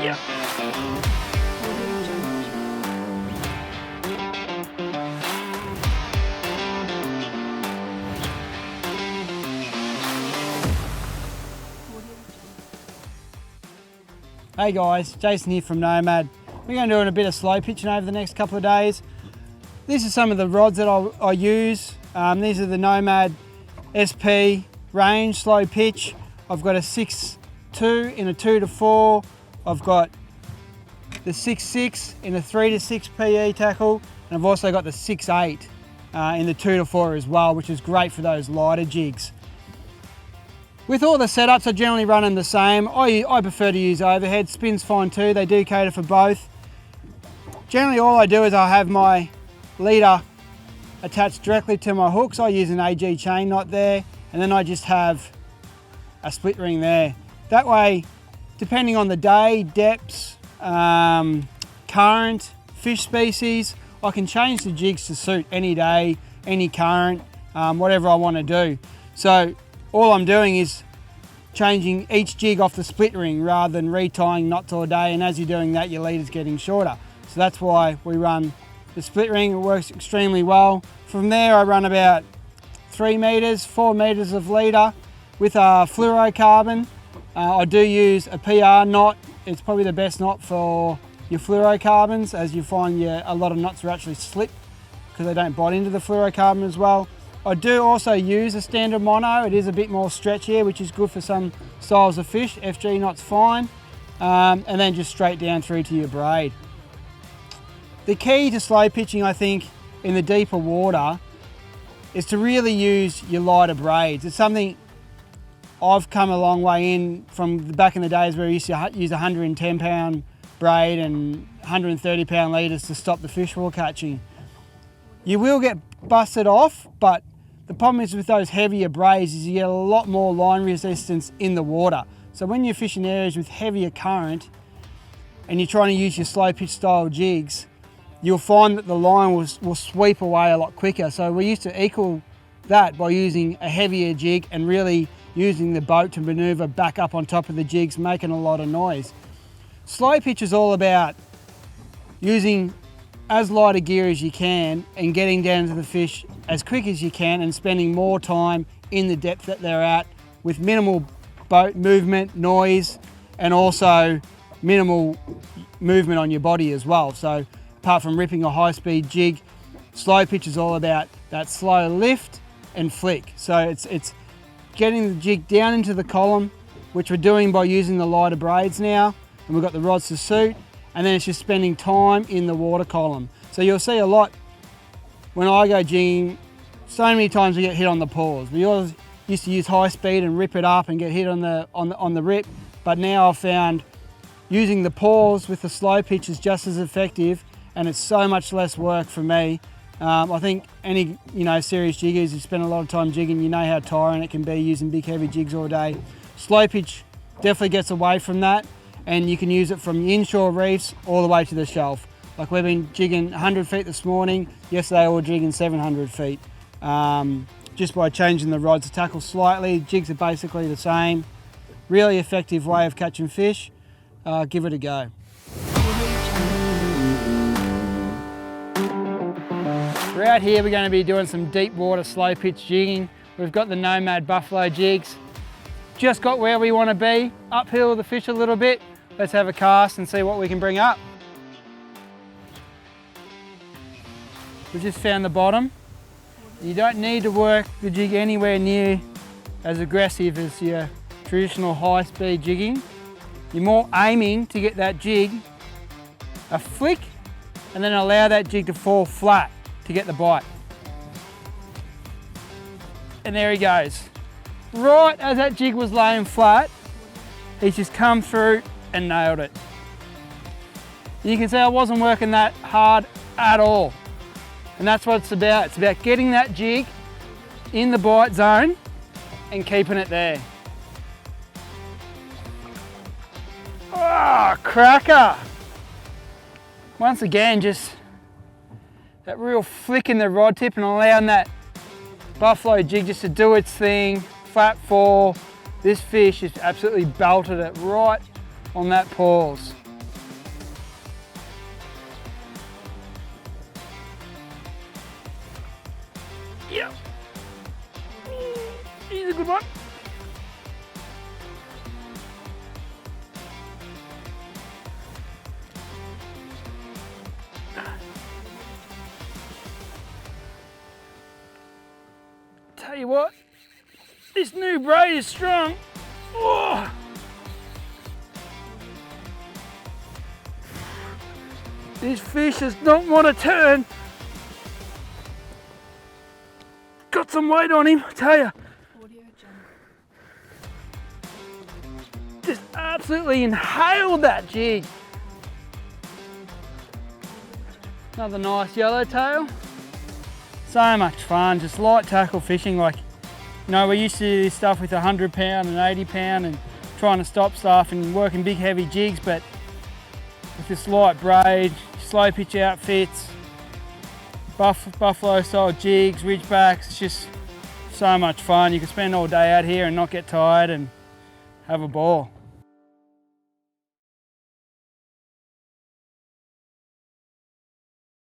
Yeah. Hey guys, Jason here from Nomad. We're going to do a bit of slow pitching over the next couple of days. These are some of the rods that I use. These are the Nomad SP range slow pitch. I've got a 6.2 in a 2 to 4. I've got the 6.6 in a 3 to 6 PE tackle, and I've also got the 6.8 in the 2 to 4 as well, which is great for those lighter jigs. With all the setups, I generally run them the same. I prefer to use overhead. Spin's fine too, they do cater for both. Generally all I do is I have my leader attached directly to my hooks. I use an AG chain knot there, and then I just have a split ring there. That way, depending on the day, depths, current, fish species, I can change the jigs to suit any day, any current, whatever I want to do. So all I'm doing is changing each jig off the split ring rather than retying knots all day, and as you're doing that, your leader's getting shorter. So that's why we run the split ring. It works extremely well. From there I run about 3 meters, 4 meters of leader with a fluorocarbon. I do use a PR knot. It's probably the best knot for your fluorocarbons, as you find a lot of knots are actually slip because they don't bite into the fluorocarbon as well. I do also use a standard mono. It is a bit more stretchier, which is good for some styles of fish. FG knot's fine. And then just straight down through to your braid. The key to slow pitching, I think, in the deeper water is to really use your lighter braids. It's something I've come a long way in from back in the days where I used to use 110 pound braid and 130 pound leaders to stop the fish wall catching. You will get busted off, but the problem is with those heavier braids is you get a lot more line resistance in the water. So when you're fishing areas with heavier current and you're trying to use your slow pitch style jigs, you'll find that the line will sweep away a lot quicker. So we used to equal that by using a heavier jig and really using the boat to maneuver back up on top of the jigs, making a lot of noise. Slow pitch is all about using as light a gear as you can and getting down to the fish as quick as you can and spending more time in the depth that they're at with minimal boat movement, noise, and also minimal movement on your body as well. So apart from ripping a high-speed jig, slow pitch is all about that slow lift and flick. So it's getting the jig down into the column, which we're doing by using the lighter braids now, and we've got the rods to suit, and then it's just spending time in the water column. So you'll see a lot when I go jigging, so many times we get hit on the paws. We always used to use high speed and rip it up and get hit on the rip, but now I've found using the paws with the slow pitch is just as effective, and it's so much less work for me. I think any serious jiggers who spend a lot of time jigging, you know how tiring it can be using big heavy jigs all day. Slow pitch definitely gets away from that, and you can use it from inshore reefs all the way to the shelf. Like we've been jigging 100 feet this morning, yesterday we were jigging 700 feet. Just by changing the rods to tackle slightly, jigs are basically the same. Really effective way of catching fish. Give it a go. Out here we're going to be doing some deep water slow pitch jigging. We've got the Nomad buffalo jigs. Just got where we want to be, uphill the fish a little bit. Let's have a cast and see what we can bring up. We've just found the bottom. You don't need to work the jig anywhere near as aggressive as your traditional high speed jigging. You're more aiming to get that jig a flick and then allow that jig to fall flat to get the bite. And there he goes. Right as that jig was laying flat, he's just come through and nailed it. You can see I wasn't working that hard at all. And that's what it's about. It's about getting that jig in the bite zone and keeping it there. Ah, cracker! Once again, just that real flick in the rod tip and allowing that buffalo jig just to do its thing, flat fall. This fish just absolutely belted it right on that pause. Yep. He's a good one. Tell you what, this new braid is strong. Oh. This fish does not want to turn. Got some weight on him, I tell you. Just absolutely inhaled that jig. Another nice yellowtail. So much fun, just light tackle fishing. Like, you know, we used to do this stuff with 100 pound and 80 pound and trying to stop stuff and working big heavy jigs, but with this light braid, slow pitch outfits, buffalo style jigs, ridgebacks, it's just so much fun. You can spend all day out here and not get tired and have a ball.